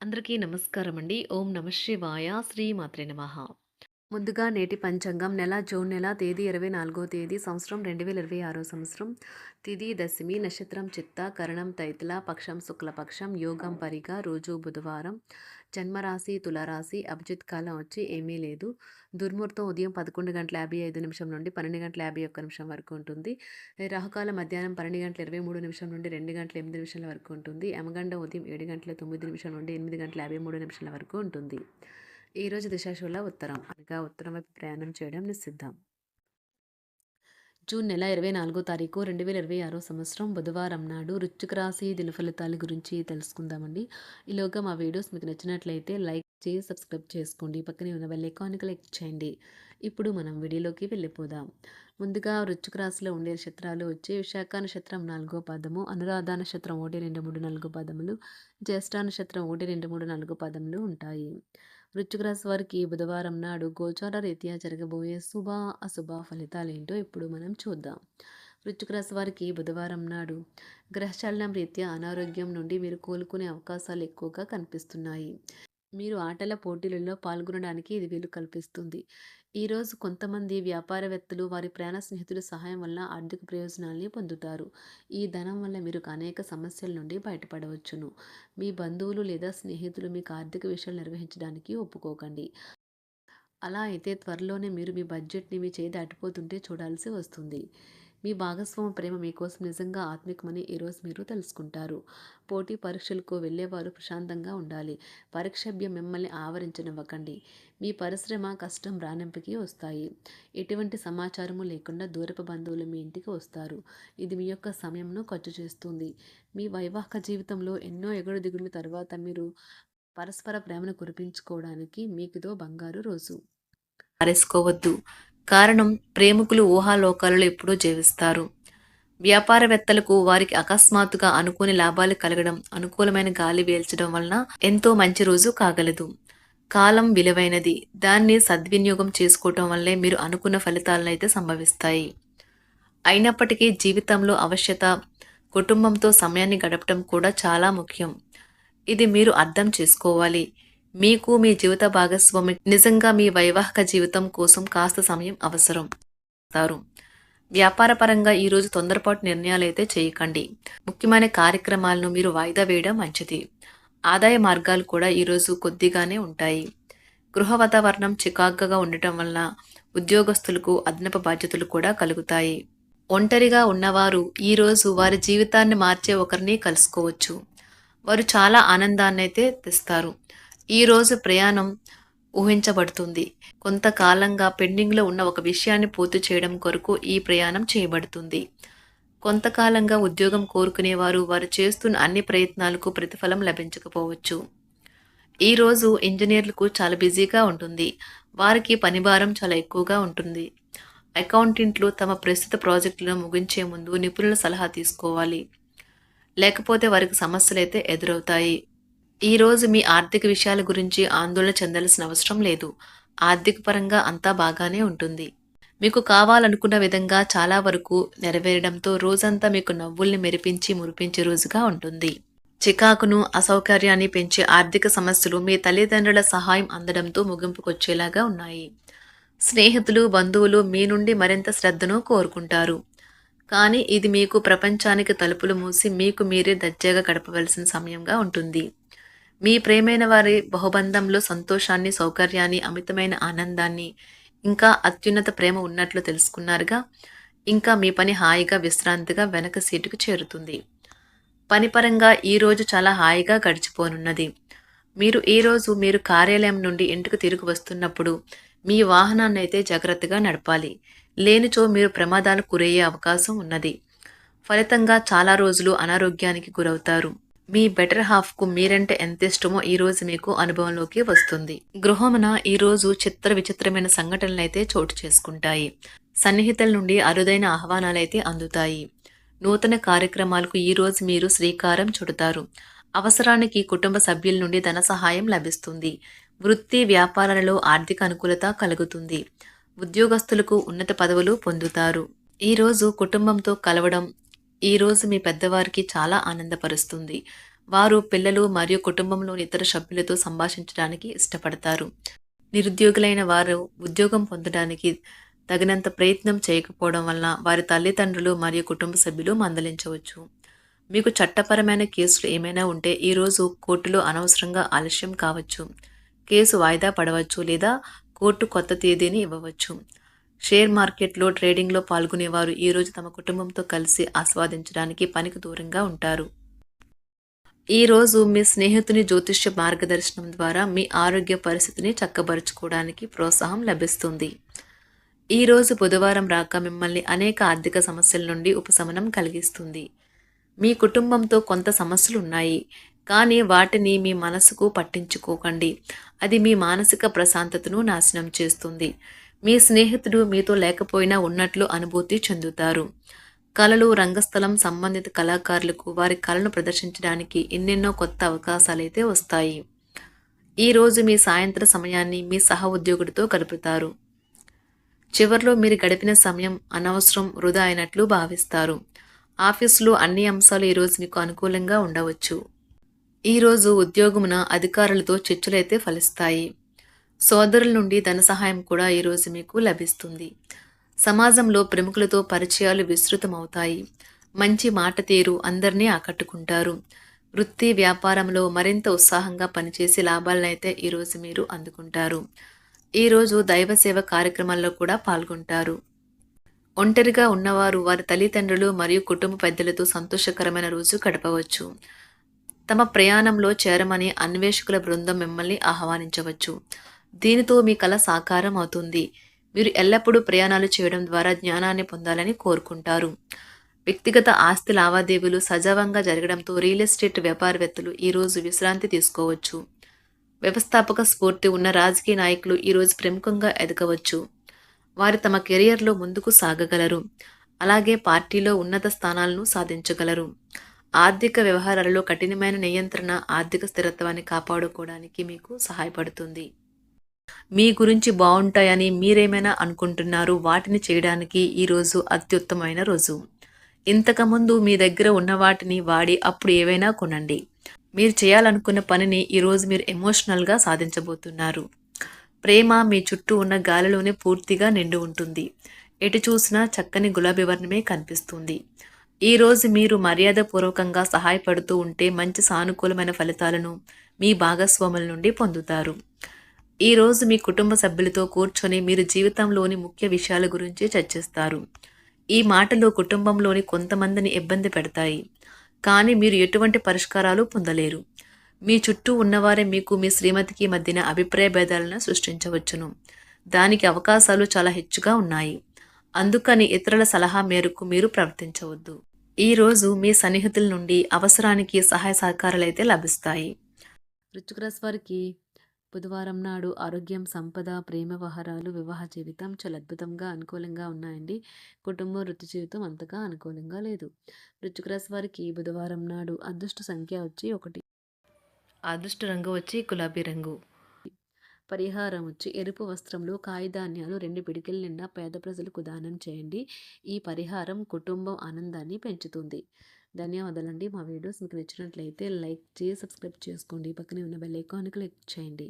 అందరికీ నమస్కారం అండి. ఓం నమ శివాయ. శ్రీ మాత్రే నమః. ముందుగా నేటి పంచాంగం నెల జూన్ నెల తేదీ 24వ తేదీ సంవత్సరం 2026 సంవత్సరం. తిథి దశమి, నక్షత్రం చిత్త, కరణం తైతుల, పక్షం శుక్లపక్షం, యోగం పరిగ, రోజు బుధవారం, జన్మరాశి తులారాశి, అభిజిత్ కాలం వచ్చి ఏమీ లేదు. దుర్ముహూర్తం ఉదయం 11:55 నుండి 12:51 వరకు ఉంటుంది. రాహుకాలం మధ్యాహ్నం 12:23 నుండి 2:08 వరకు ఉంటుంది. యమగండం ఉదయం 7:09 నుండి 8:53 వరకు ఉంటుంది. ఈరోజు దిశాశూల ఉత్తరం అనగా ఉత్తరం వైపు ప్రయాణం చేయడం నిషిద్ధం. జూన్ నెల 24వ తారీఖు 2026 సంవత్సరం బుధవారం నాడు వృశ్చిక రాశి దిన ఫలితాల గురించి తెలుసుకుందామండి. ఈలోగా మా వీడియోస్ మీకు నచ్చినట్లయితే లైక్ చేసి సబ్స్క్రైబ్ చేసుకోండి. పక్కనే ఉన్న బెల్ ఐకాన్ని క్లిక్ చేయండి. ఇప్పుడు మనం వీడియోలోకి వెళ్ళిపోదాం. ముందుగా వృశ్చిక రాశిలో ఉండే నక్షత్రాలు వచ్చి విశాఖ నక్షత్రం 4వ పాదము, అనురాధ నక్షత్రం 1, 2, 3, 4 పాదములు, జ్యేష్ఠ నక్షత్రం 1, 2, 3, 4 పాదములు ఉంటాయి. వృశ్చిక రాశి వారికి బుధవారం నాడు గోచార రీత్యా జరగబోయే శుభ అశుభ ఫలితాలేంటో ఇప్పుడు మనం చూద్దాం. వృశ్చిక రాశి వారికి బుధవారం నాడు గ్రహచలనం రీత్యా అనారోగ్యం నుండి మీరు కోలుకునే అవకాశాలు ఎక్కువగా కనిపిస్తున్నాయి. మీరు ఆటల పోటీలలో పాల్గొనడానికి ఇది వీలు కల్పిస్తుంది. ఈరోజు కొంతమంది వ్యాపారవేత్తలు వారి ప్రాణ స్నేహితుల సహాయం వల్ల ఆర్థిక ప్రయోజనాల్ని పొందుతారు. ఈ ధనం వల్ల మీరు అనేక సమస్యల నుండి బయటపడవచ్చును. మీ బంధువులు లేదా స్నేహితులు మీకు ఆర్థిక విషయాలు నిర్వహించడానికి ఒప్పుకోకండి. అలా అయితే త్వరలోనే మీరు మీ బడ్జెట్ని మీ చేయి దాటిపోతుంటే చూడాల్సి వస్తుంది. మీ భాగస్వామి ప్రేమ మీకోసం నిజంగా ఆత్మికమని ఈరోజు మీరు తెలుసుకుంటారు. పోటీ పరీక్షలకు వెళ్ళేవారు ప్రశాంతంగా ఉండాలి. పరీక్షభ్యం మిమ్మల్ని ఆవరించనివ్వకండి. మీ పరిశ్రమ కష్టం రాణింపుకి వస్తాయి. ఎటువంటి సమాచారము లేకుండా దూరపు బంధువులు మీ ఇంటికి వస్తారు. ఇది మీ యొక్క సమయంను ఖర్చు చేస్తుంది. మీ వైవాహిక జీవితంలో ఎన్నో ఎగుడు దిగుళ్ళ తర్వాత మీరు పరస్పర ప్రేమను కురిపించుకోవడానికి మీకుదో బంగారు రోజు. పారేసుకోవద్దు. కారణం ప్రేమికులు ఊహాలోకాలలో ఎప్పుడూ జీవిస్తారు. వ్యాపారవేత్తలకు వారికి అకస్మాత్తుగా అనుకోని లాభాలు కలగడం, అనుకూలమైన గాలి వీల్చడం వలన ఎంతో మంచి రోజు కాగలదు. కాలం విలువైనది. దాన్ని సద్వినియోగం చేసుకోవటం వల్లే మీరు అనుకున్న ఫలితాలను అయితే సంభవిస్తాయి. అయినప్పటికీ జీవితంలో అవశ్యత, కుటుంబంతో సమయాన్ని గడపడం కూడా చాలా ముఖ్యం. ఇది మీరు అర్థం చేసుకోవాలి. మీకు మీ జీవిత భాగస్వామి నిజంగా మీ వైవాహిక జీవితం కోసం కాస్త సమయం అవసరం. వ్యాపారపరంగా ఈరోజు తొందరపాటు నిర్ణయాలైతే చేయకండి. ముఖ్యమైన కార్యక్రమాలను మీరు వాయిదా వేయడం మంచిది. ఆదాయ మార్గాలు కూడా ఈరోజు కొద్దిగానే ఉంటాయి. గృహ వాతావరణం చికాకుగా ఉండటం వల్ల ఉద్యోగస్తులకు అదనపు బాధ్యతలు కూడా కలుగుతాయి. ఒంటరిగా ఉన్నవారు ఈరోజు వారి జీవితాన్ని మార్చే ఒకరిని కలుసుకోవచ్చు. వారు చాలా ఆనందాన్ని అయితే తెస్తారు. ఈరోజు ప్రయాణం ఊహించబడుతుంది. కొంతకాలంగా పెండింగ్లో ఉన్న ఒక విషయాన్ని పూర్తి చేయడం కొరకు ఈ ప్రయాణం చేయబడుతుంది. కొంతకాలంగా ఉద్యోగం కోరుకునేవారు వారు చేస్తున్న అన్ని ప్రయత్నాలకు ప్రతిఫలం లభించకపోవచ్చు. ఈరోజు ఇంజనీర్లకు చాలా బిజీగా ఉంటుంది. వారికి పనిభారం చాలా ఎక్కువగా ఉంటుంది. అకౌంటెంట్లు తమ ప్రస్తుత ప్రాజెక్టులను ముగించే ముందు నిపుణుల సలహా తీసుకోవాలి. లేకపోతే వారికి సమస్యలు అయితే ఎదురవుతాయి. ఈరోజు మీ ఆర్థిక విషయాల గురించి ఆందోళన చెందాల్సిన అవసరం లేదు. ఆర్థిక పరంగా అంతా బాగానే ఉంటుంది. మీకు కావాలనుకున్న విధంగా చాలా వరకు నెరవేరడంతో రోజంతా మీకు నవ్వుల్ని మెరిపించి మురిపించే రోజుగా ఉంటుంది. చికాకును, అసౌకర్యాన్ని పెంచే ఆర్థిక సమస్యలు మీ తల్లిదండ్రుల సహాయం అందడంతో ముగింపుకొచ్చేలాగా ఉన్నాయి. స్నేహితులు, బంధువులు మీ నుండి మరింత శ్రద్ధను కోరుకుంటారు. కానీ ఇది మీకు ప్రపంచానికి తలుపులు మూసి మీకు మీరే దర్జాగా గడపవలసిన సమయంగా ఉంటుంది. మీ ప్రేమైన వారి బహుబంధంలో సంతోషాన్ని, సౌకర్యాన్ని, అమితమైన ఆనందాన్ని, ఇంకా అత్యున్నత ప్రేమ ఉన్నట్లు తెలుసుకున్నారుగా. ఇంకా మీ పని హాయిగా విశ్రాంతిగా వెనక సీటుకు చేరుతుంది. పనిపరంగా ఈరోజు చాలా హాయిగా గడిచిపోనున్నది. మీరు ఈరోజు మీరు కార్యాలయం నుండి ఇంటికి తిరిగి వస్తున్నప్పుడు మీ వాహనాన్ని అయితే జాగ్రత్తగా నడపాలి. లేనిచో మీరు ప్రమాదాలకు గురయ్యే అవకాశం ఉన్నది. ఫలితంగా చాలా రోజులు అనారోగ్యానికి గురవుతారు. మీ బెటర్ హాఫ్కు మీరంటే ఎంత ఇష్టమో ఈరోజు మీకు అనుభవంలోకి వస్తుంది. గృహమున ఈరోజు చిత్ర విచిత్రమైన సంఘటనలు అయితే చోటు చేసుకుంటాయి. సన్నిహితుల నుండి అరుదైన ఆహ్వానాలైతే అందుతాయి. నూతన కార్యక్రమాలకు ఈరోజు మీరు శ్రీకారం చుడతారు. అవసరానికి కుటుంబ సభ్యుల నుండి ధన సహాయం లభిస్తుంది. వృత్తి వ్యాపారాలలో ఆర్థిక అనుకూలత కలుగుతుంది. ఉద్యోగస్తులకు ఉన్నత పదవులు పొందుతారు. ఈరోజు కుటుంబంతో కలవడం ఈరోజు మీ పెద్దవారికి చాలా ఆనందపరుస్తుంది. వారు పిల్లలు మరియు కుటుంబంలోని ఇతర సభ్యులతో సంభాషించడానికి ఇష్టపడతారు. నిరుద్యోగులైన వారు ఉద్యోగం పొందడానికి తగినంత ప్రయత్నం చేయకపోవడం వలన వారి తల్లిదండ్రులు మరియు కుటుంబ సభ్యులు మందలించవచ్చు. మీకు చట్టపరమైన కేసులు ఏమైనా ఉంటే ఈరోజు కోర్టులో అనవసరంగా ఆలస్యం కావచ్చు. కేసు వాయిదా పడవచ్చు లేదా కోర్టు కొత్త తేదీని ఇవ్వవచ్చు. షేర్ మార్కెట్లో ట్రేడింగ్లో పాల్గొనేవారు ఈరోజు తమ కుటుంబంతో కలిసి ఆస్వాదించడానికి పనికి దూరంగా ఉంటారు. ఈరోజు మీ స్నేహితుని జ్యోతిష్య మార్గదర్శనం ద్వారా మీ ఆరోగ్య పరిస్థితిని చక్కబరుచుకోవడానికి ప్రోత్సాహం లభిస్తుంది. ఈరోజు బుధవారం రాక మిమ్మల్ని అనేక ఆర్థిక సమస్యల నుండి ఉపశమనం కలిగిస్తుంది. మీ కుటుంబంతో కొంత సమస్యలు ఉన్నాయి, కానీ వాటిని మీ మనసుకు పట్టించుకోకండి. అది మీ మానసిక ప్రశాంతతను నాశనం చేస్తుంది. మీ స్నేహితుడు మీతో లేకపోయినా ఉన్నట్లు అనుభూతి చెందుతారు. కళలు, రంగస్థలం సంబంధిత కళాకారులకు వారి కళను ప్రదర్శించడానికి ఎన్నెన్నో కొత్త అవకాశాలైతే వస్తాయి. ఈరోజు మీ సాయంత్ర సమయాన్ని మీ సహ ఉద్యోగుడితో గడుపుతారు. చివర్లో మీరు గడిపిన సమయం అనవసరం, వృధా అయినట్లు భావిస్తారు. ఆఫీసులో అన్ని అంశాలు ఈరోజు మీకు అనుకూలంగా ఉండవచ్చు. ఈరోజు ఉద్యోగమున అధికారులతో చర్చలైతే ఫలిస్తాయి. సోదరుల నుండి ధన సహాయం కూడా ఈరోజు మీకు లభిస్తుంది. సమాజంలో ప్రముఖులతో పరిచయాలు విస్తృతమవుతాయి. మంచి మాట తీరు అందరినీ ఆకట్టుకుంటారు. వృత్తి వ్యాపారంలో మరింత ఉత్సాహంగా పనిచేసి లాభాలనైతే ఈరోజు మీరు అందుకుంటారు. ఈరోజు దైవ సేవ కార్యక్రమాల్లో కూడా పాల్గొంటారు. ఒంటరిగా ఉన్నవారు వారి తల్లిదండ్రులు మరియు కుటుంబ పెద్దలతో సంతోషకరమైన రోజు గడపవచ్చు. తమ ప్రయాణంలో చేరమని అన్వేషకుల బృందం మిమ్మల్ని ఆహ్వానించవచ్చు. దీనితో మీ కల సాకారం అవుతుంది. మీరు ఎల్లప్పుడూ ప్రయాణాలు చేయడం ద్వారా జ్ఞానాన్ని పొందాలని కోరుకుంటారు. వ్యక్తిగత ఆస్తి లావాదేవీలు సజావంగా జరగడంతో రియల్ ఎస్టేట్ వ్యాపారవేత్తలు ఈరోజు విశ్రాంతి తీసుకోవచ్చు. వ్యవస్థాపక స్ఫూర్తి ఉన్న రాజకీయ నాయకులు ఈరోజు ప్రముఖంగా ఎదగవచ్చు. వారు తమ కెరియర్లో ముందుకు సాగగలరు. అలాగే పార్టీలో ఉన్నత స్థానాలను సాధించగలరు. ఆర్థిక వ్యవహారాలలో కఠినమైన నియంత్రణ ఆర్థిక స్థిరత్వాన్ని కాపాడుకోవడానికి మీకు సహాయపడుతుంది. మీ గురించి బాగుంటాయని మీరేమైనా అనుకుంటున్నారు, వాటిని చేయడానికి ఈరోజు అత్యుత్తమైన రోజు. ఇంతకుముందు మీ దగ్గర ఉన్న వాటిని వాడి అప్పుడు ఏవైనా కొనండి. మీరు చేయాలనుకున్న పనిని ఈరోజు మీరు ఎమోషనల్గా సాధించబోతున్నారు. ప్రేమ మీ చుట్టూ ఉన్న గాలిలోనే పూర్తిగా నిండి ఉంటుంది. ఎటు చూసినా చక్కని గులాబీ వర్ణమే కనిపిస్తుంది. ఈరోజు మీరు మర్యాదపూర్వకంగా సహాయపడుతూ ఉంటే మంచి సానుకూలమైన ఫలితాలను మీ భాగస్వాముల నుండి పొందుతారు. ఈరోజు మీ కుటుంబ సభ్యులతో కూర్చొని మీరు జీవితంలోని ముఖ్య విషయాల గురించి చర్చిస్తారు. ఈ మాటలు కుటుంబంలోని కొంతమందిని ఇబ్బంది పెడతాయి, కానీ మీరు ఎటువంటి పరిష్కారాలు పొందలేరు. మీ చుట్టూ ఉన్నవారే మీకు మీ శ్రీమతికి మధ్యన అభిప్రాయ భేదాలను సృష్టించవచ్చును. దానికి అవకాశాలు చాలా హెచ్చుగా ఉన్నాయి. అందుకని ఇతరుల సలహా మేరకు మీరు ప్రవర్తించవద్దు. ఈరోజు మీ సన్నిహితుల నుండి అవసరానికి సహాయ సహకారాలైతే లభిస్తాయి. వృశ్చిక రాశి వారికి బుధవారం నాడు ఆరోగ్యం, సంపద, ప్రేమ వ్యవహారాలు, వివాహ జీవితం చాలా అద్భుతంగా అనుకూలంగా ఉన్నాయండి. కుటుంబం, వృత్తి జీవితం అంతగా అనుకూలంగా లేదు. వృశ్చిక రాశి వారికి బుధవారం నాడు అదృష్ట సంఖ్య వచ్చి 1, అదృష్ట రంగు వచ్చి గులాబీ రంగు. పరిహారం వచ్చి ఎరుపు వస్త్రంలో కాయధాన్యాలు 2 పిడికిల నిండా పేద ప్రజలకు దానం చేయండి. ఈ పరిహారం కుటుంబం ఆనందాన్ని పెంచుతుంది. ధన్యవాదాలండి. మా వీడియోస్ మీకు నచ్చినట్లయితే లైక్ చేసి సబ్స్క్రైబ్ చేసుకోండి. పక్కనే ఉన్న బెల్ ఐకాన్ క్లిక్ చేయండి.